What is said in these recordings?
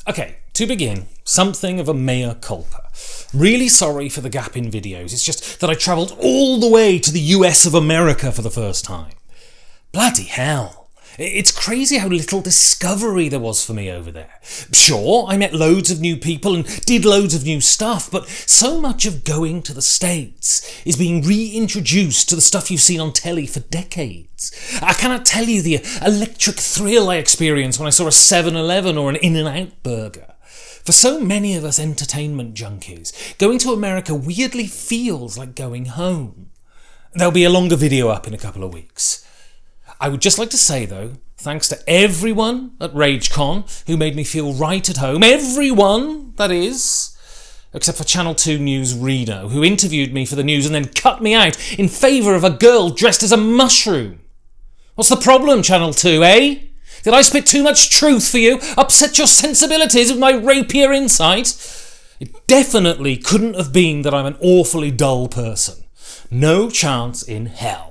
Okay, to begin, something of a mea culpa. Really sorry for the gap in videos, it's just that I travelled all the way to the US of America for the first time. Bloody hell. It's crazy how little discovery there was for me over there. Sure, I met loads of new people and did loads of new stuff, but so much of going to the States is being reintroduced to the stuff you've seen on telly for decades. I cannot tell you the electric thrill I experienced when I saw a 7-Eleven or an In-N-Out burger. For so many of us entertainment junkies, going to America weirdly feels like going home. There'll be a longer video up in a couple of weeks. I would just like to say though, thanks to everyone at RageCon who made me feel right at home, everyone, that is, except for Channel 2 News Reno, who interviewed me for the news and then cut me out in favour of a girl dressed as a mushroom. What's the problem, Channel 2, eh? Did I spit too much truth for you? Upset your sensibilities with my rapier insight? It definitely couldn't have been that I'm an awfully dull person. No chance in hell.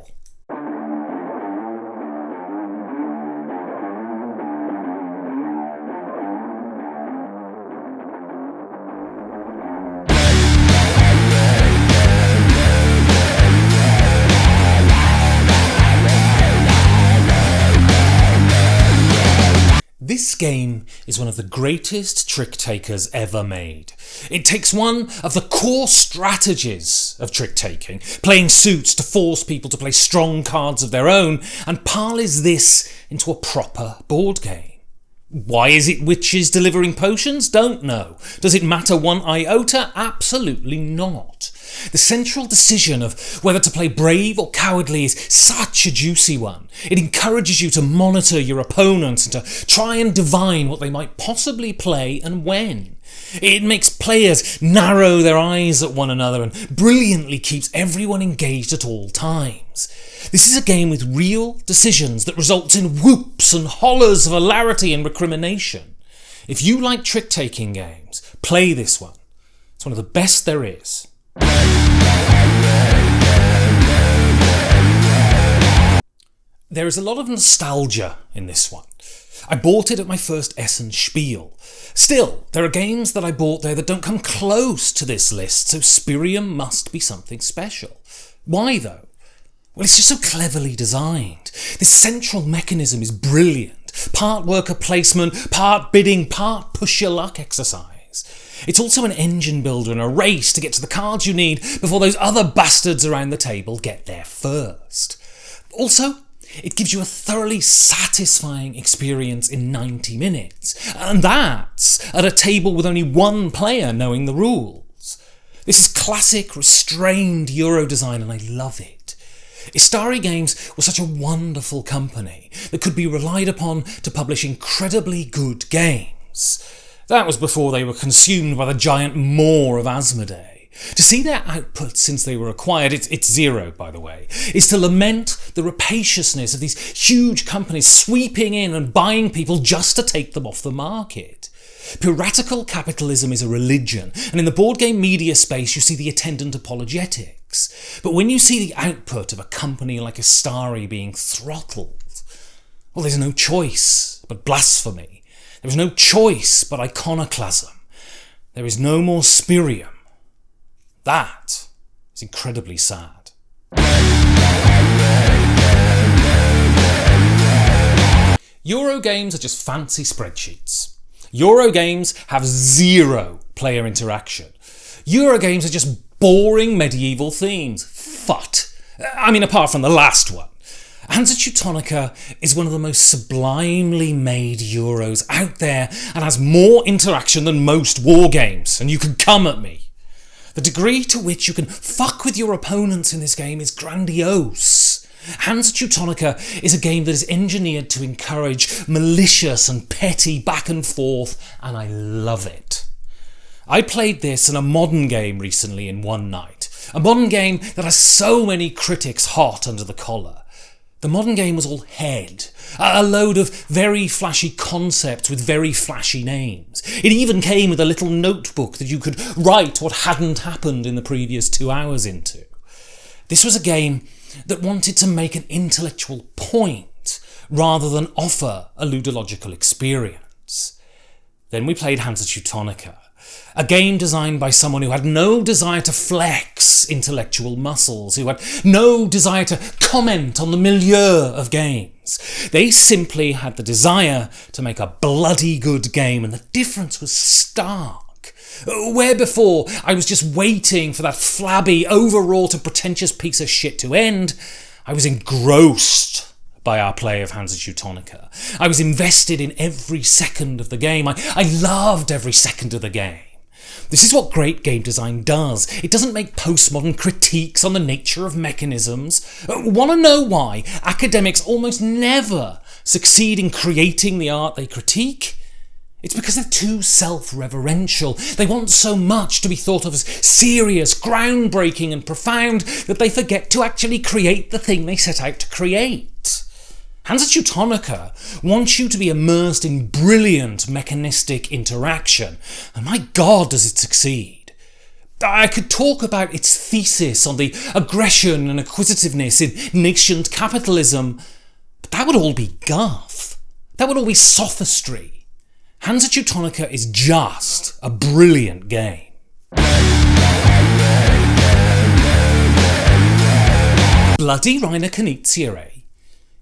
This game is one of the greatest trick takers ever made. It takes one of the core strategies of trick taking, playing suits to force people to play strong cards of their own, and parlays this into a proper board game. Why is it witches delivering potions? Don't know. Does it matter one iota? Absolutely not. The central decision of whether to play brave or cowardly is such a juicy one. It encourages you to monitor your opponents and to try and divine what they might possibly play and when. It makes players narrow their eyes at one another and brilliantly keeps everyone engaged at all times. This is a game with real decisions that results in whoops and hollers of hilarity and recrimination. If you like trick-taking games, play this one. It's one of the best there is. There is a lot of nostalgia in this one. I bought it at my first Essen Spiel. Still, there are games that I bought there that don't come close to this list, so Spyrium must be something special. Why though? Well, it's just so cleverly designed. This central mechanism is brilliant. Part worker placement, part bidding, part push your luck exercise. It's also an engine builder and a race to get to the cards you need before those other bastards around the table get there first. Also, it gives you a thoroughly satisfying experience in 90 minutes, and that's at a table with only one player knowing the rules. This is classic, restrained Euro design, and I love it. Istari Games was such a wonderful company that could be relied upon to publish incredibly good games. That was before they were consumed by the giant maw of Asmodee. To see their output since they were acquired, it's zero by the way, is to lament the rapaciousness of these huge companies sweeping in and buying people just to take them off the market. Piratical capitalism is a religion, and in the board game media space you see the attendant apologetics. But when you see the output of a company like Istari being throttled, well, there's no choice but blasphemy. There is no choice but iconoclasm. There is no more Spyrium. That is incredibly sad. Euro games are just fancy spreadsheets. Euro games have zero player interaction. Euro games are just boring medieval themes. Fut. I mean, apart from the last one. Hansa Teutonica is one of the most sublimely made Euros out there and has more interaction than most war games, and you can come at me. The degree to which you can fuck with your opponents in this game is grandiose. Hansa Teutonica is a game that is engineered to encourage malicious and petty back and forth, and I love it. I played this in a modern game recently in one night, a modern game that has so many critics hot under the collar. The modern game was all head, a load of very flashy concepts with very flashy names. It even came with a little notebook that you could write what hadn't happened in the previous 2 hours into. This was a game that wanted to make an intellectual point rather than offer a ludological experience. Then we played Hansa Teutonica, a game designed by someone who had no desire to flex intellectual muscles, who had no desire to comment on the milieu of games. They simply had the desire to make a bloody good game, and the difference was stark. Where before I was just waiting for that flabby, overwrought and pretentious piece of shit to end, I was engrossed by our play of Hansa Teutonica. I was invested in every second of the game. I loved every second of the game. This is what great game design does. It doesn't make postmodern critiques on the nature of mechanisms. Want to know why academics almost never succeed in creating the art they critique? It's because they're too self-reverential. They want so much to be thought of as serious, groundbreaking and profound that they forget to actually create the thing they set out to create. Hansa Teutonica wants you to be immersed in brilliant mechanistic interaction, and my God does it succeed. I could talk about its thesis on the aggression and acquisitiveness in nascent capitalism, but that would all be guff. That would all be sophistry. Hansa Teutonica is just a brilliant game. Bloody Rainer Knizia, eh?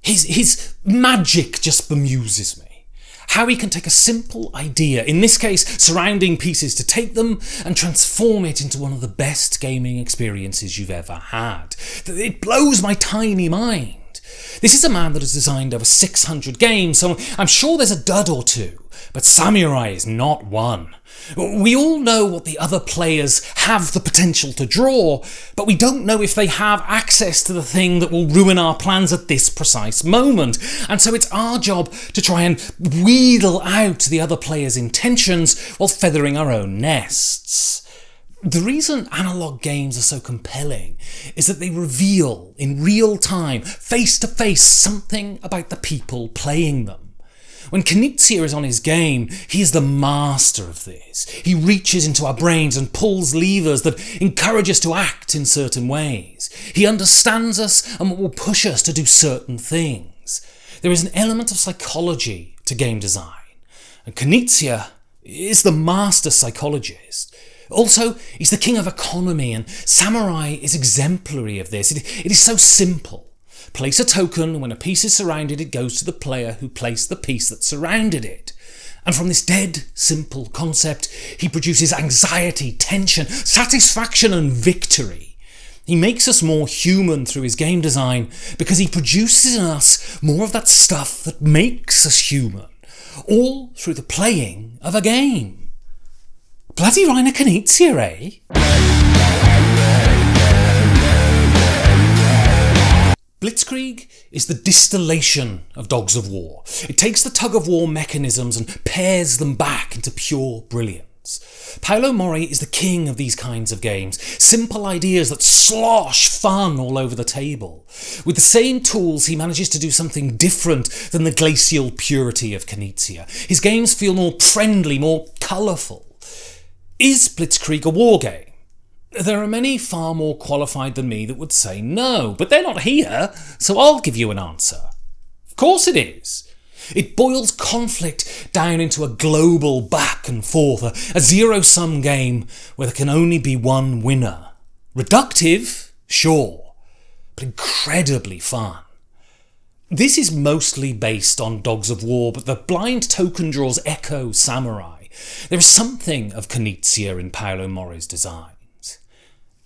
His magic just bemuses me. How he can take a simple idea, in this case surrounding pieces, to take them and transform it into one of the best gaming experiences you've ever had. It blows my tiny mind. This is a man that has designed over 600 games, so I'm sure there's a dud or two, but Samurai is not one. We all know what the other players have the potential to draw, but we don't know if they have access to the thing that will ruin our plans at this precise moment, and so it's our job to try and wheedle out the other players' intentions while feathering our own nests. The reason analog games are so compelling is that they reveal in real time, face to face, something about the people playing them. When Knizia is on his game, he is the master of this. He reaches into our brains and pulls levers that encourage us to act in certain ways. He understands us and will push us to do certain things. There is an element of psychology to game design, and Knizia is the master psychologist. Also, he's the king of economy, and Samurai is exemplary of this. It is so simple. Place a token, when a piece is surrounded, it goes to the player who placed the piece that surrounded it. And from this dead simple concept, he produces anxiety, tension, satisfaction and victory. He makes us more human through his game design because he produces in us more of that stuff that makes us human, all through the playing of a game. Bloody Rainer Knizia, eh? Blitzkrieg is the distillation of Dogs of War. It takes the tug-of-war mechanisms and pares them back into pure brilliance. Paolo Mori is the king of these kinds of games, simple ideas that slosh fun all over the table. With the same tools, he manages to do something different than the glacial purity of Knizia. His games feel more friendly, more colourful. Is Blitzkrieg a war game? There are many far more qualified than me that would say no, but they're not here, so I'll give you an answer. Of course it is. It boils conflict down into a global back and forth, a zero-sum game where there can only be one winner. Reductive, sure, but incredibly fun. This is mostly based on Dogs of War, but the blind token draws echo Samurai. There is something of Knizia in Paolo Mori's design.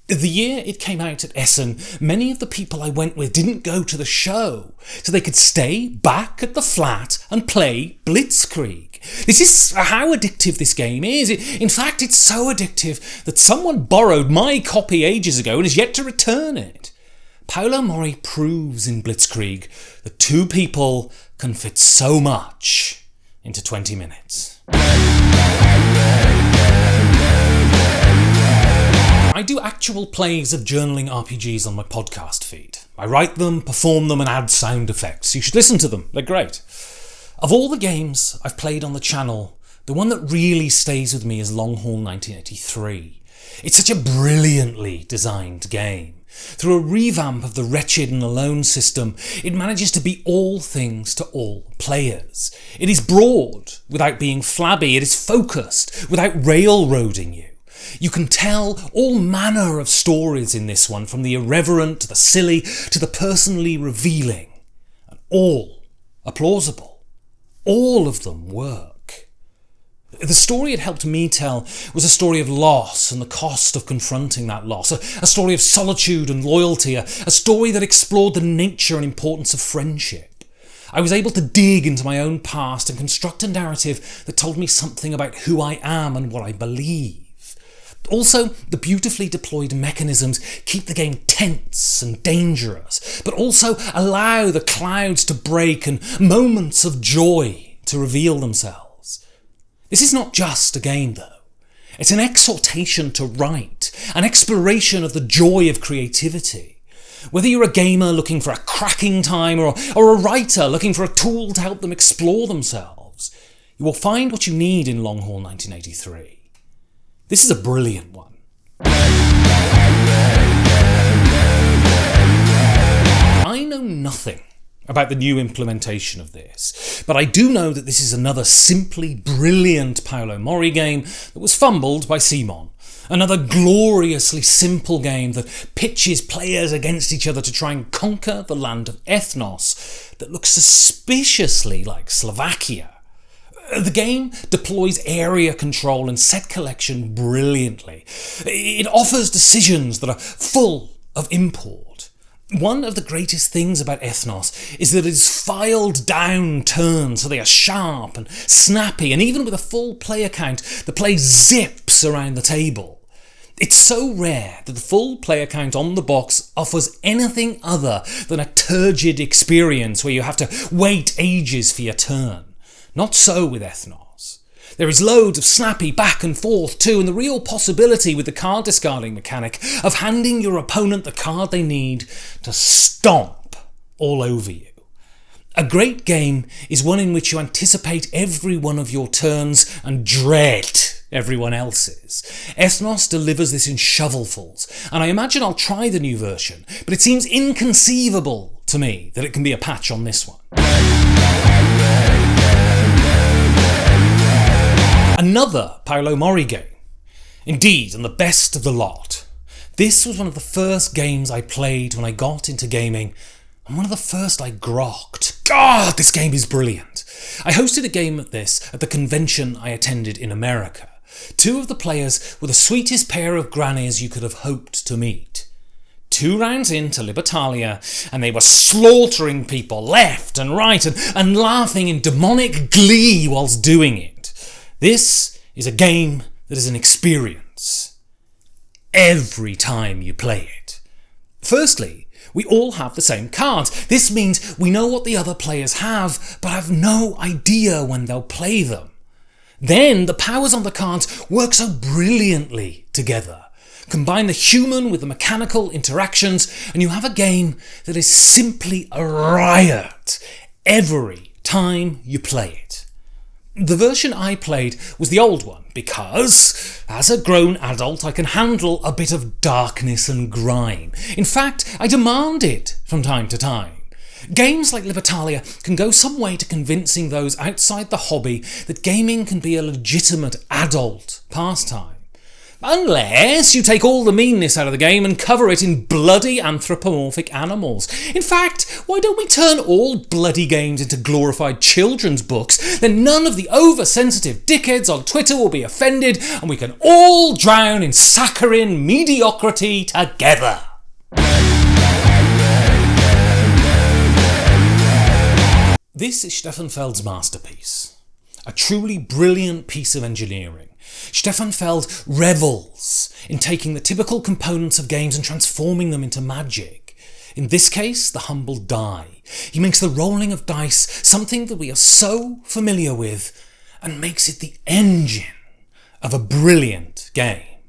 The year it came out at Essen, many of the people I went with didn't go to the show, so they could stay back at the flat and play Blitzkrieg. This is how addictive this game is. In fact, it's so addictive that someone borrowed my copy ages ago and is yet to return it. Paolo Mori proves in Blitzkrieg that two people can fit so much into 20 minutes. I do actual plays of journaling RPGs on my podcast feed. I write them, perform them and add sound effects. You should listen to them, they're great. Of all the games I've played on the channel, the one that really stays with me is Longhorn 1983. It's such a brilliantly designed game. Through a revamp of the wretched and alone system, it manages to be all things to all players. It is broad without being flabby. It is focused without railroading you. You can tell all manner of stories in this one, from the irreverent to the silly to the personally revealing. And all are plausible. All of them work. The story it helped me tell was a story of loss and the cost of confronting that loss, a story of solitude and loyalty, a story that explored the nature and importance of friendship. I was able to dig into my own past and construct a narrative that told me something about who I am and what I believe. Also, the beautifully deployed mechanisms keep the game tense and dangerous, but also allow the clouds to break and moments of joy to reveal themselves. This is not just a game, though. It's an exhortation to write, an exploration of the joy of creativity. Whether you're a gamer looking for a cracking time or a writer looking for a tool to help them explore themselves, you will find what you need in Long Haul 1983. This is a brilliant one. I know nothing about the new implementation of this, but I do know that this is another simply brilliant Paolo Mori game that was fumbled by Simon. Another gloriously simple game that pitches players against each other to try and conquer the land of Ethnos that looks suspiciously like Slovakia. The game deploys area control and set collection brilliantly. It offers decisions that are full of import. One of the greatest things about Ethnos is that it is filed down turns so they are sharp and snappy, and even with a full player count, the play zips around the table. It's so rare that the full player count on the box offers anything other than a turgid experience where you have to wait ages for your turn. Not so with Ethnos. There is loads of snappy back and forth too, and the real possibility with the card discarding mechanic of handing your opponent the card they need to stomp all over you. A great game is one in which you anticipate every one of your turns and dread everyone else's. Ethnos delivers this in shovelfuls, and I imagine I'll try the new version, but it seems inconceivable to me that it can be a patch on this one. Another Paolo Mori game. Indeed, and the best of the lot. This was one of the first games I played when I got into gaming, and one of the first I grokked. God, this game is brilliant. I hosted a game of this at the convention I attended in America. Two of the players were the sweetest pair of grannies you could have hoped to meet. 2 rounds into Libertalia, and they were slaughtering people left and right and laughing in demonic glee whilst doing it. This is a game that is an experience. Every time you play it. Firstly, we all have the same cards. This means we know what the other players have, but have no idea when they'll play them. Then the powers on the cards work so brilliantly together. Combine the human with the mechanical interactions, and you have a game that is simply a riot every time you play it. The version I played was the old one because, as a grown adult, I can handle a bit of darkness and grime. In fact, I demand it from time to time. Games like Libertalia can go some way to convincing those outside the hobby that gaming can be a legitimate adult pastime. Unless you take all the meanness out of the game and cover it in bloody anthropomorphic animals. In fact, why don't we turn all bloody games into glorified children's books? Then none of the oversensitive dickheads on Twitter will be offended, and we can all drown in saccharine mediocrity together. This is Stefan Feld's masterpiece. A truly brilliant piece of engineering. Stefan Feld revels in taking the typical components of games and transforming them into magic. In this case, the humble die. He makes the rolling of dice something that we are so familiar with and makes it the engine of a brilliant game.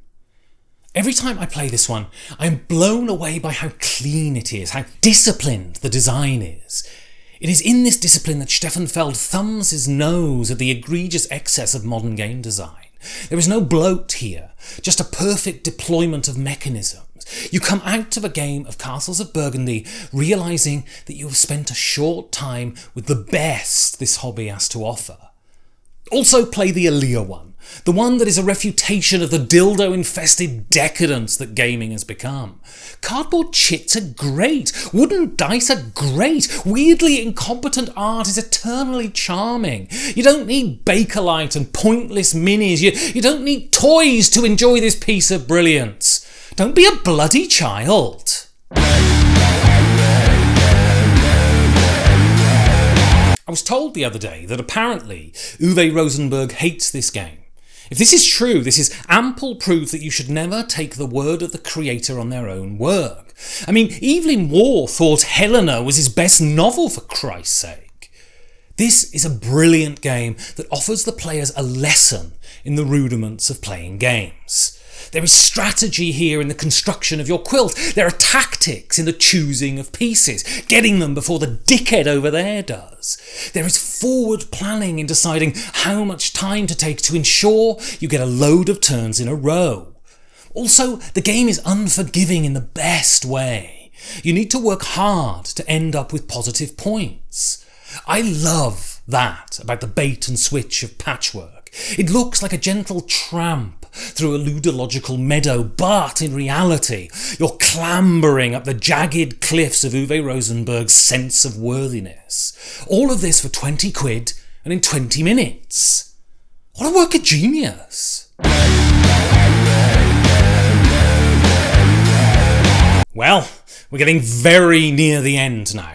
Every time I play this one, I am blown away by how clean it is, how disciplined the design is. It is in this discipline that Stefan Feld thumbs his nose at the egregious excess of modern game design. There is no bloat here, just a perfect deployment of mechanisms. You come out of a game of Castles of Burgundy realising that you have spent a short time with the best this hobby has to offer. Also play the Aaliyah one, the one that is a refutation of the dildo-infested decadence that gaming has become. Cardboard chits are great, wooden dice are great, weirdly incompetent art is eternally charming. You don't need Bakelite and pointless minis, you don't need toys to enjoy this piece of brilliance. Don't be a bloody child. I was told the other day that apparently Uwe Rosenberg hates this game. If this is true, this is ample proof that you should never take the word of the creator on their own work. I mean, Evelyn Waugh thought Helena was his best novel, for Christ's sake. This is a brilliant game that offers the players a lesson in the rudiments of playing games. There is strategy here in the construction of your quilt. There are tactics in the choosing of pieces, getting them before the dickhead over there does. There is forward planning in deciding how much time to take to ensure you get a load of turns in a row. Also, the game is unforgiving in the best way. You need to work hard to end up with positive points. I love that about the bait and switch of Patchwork. It looks like a gentle tramp through a ludological meadow, but in reality, you're clambering up the jagged cliffs of Uwe Rosenberg's sense of worthiness. All of this for 20 quid and in 20 minutes. What a work of genius! Well, we're getting very near the end now.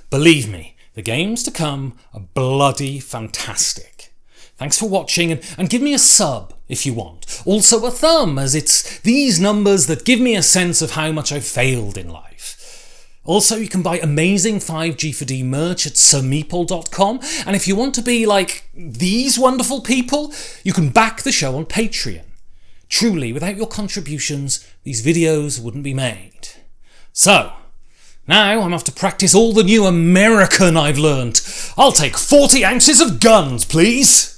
Believe me, the games to come are bloody fantastic. Thanks for watching, and give me a sub if you want. Also a thumb, as it's these numbers that give me a sense of how much I've failed in life. Also, you can buy amazing 5G4D merch at sirmeeple.com, and if you want to be like these wonderful people, you can back the show on Patreon. Truly, without your contributions, these videos wouldn't be made. So, now I'm off to practice all the new American I've learnt. I'll take 40 ounces of guns, please!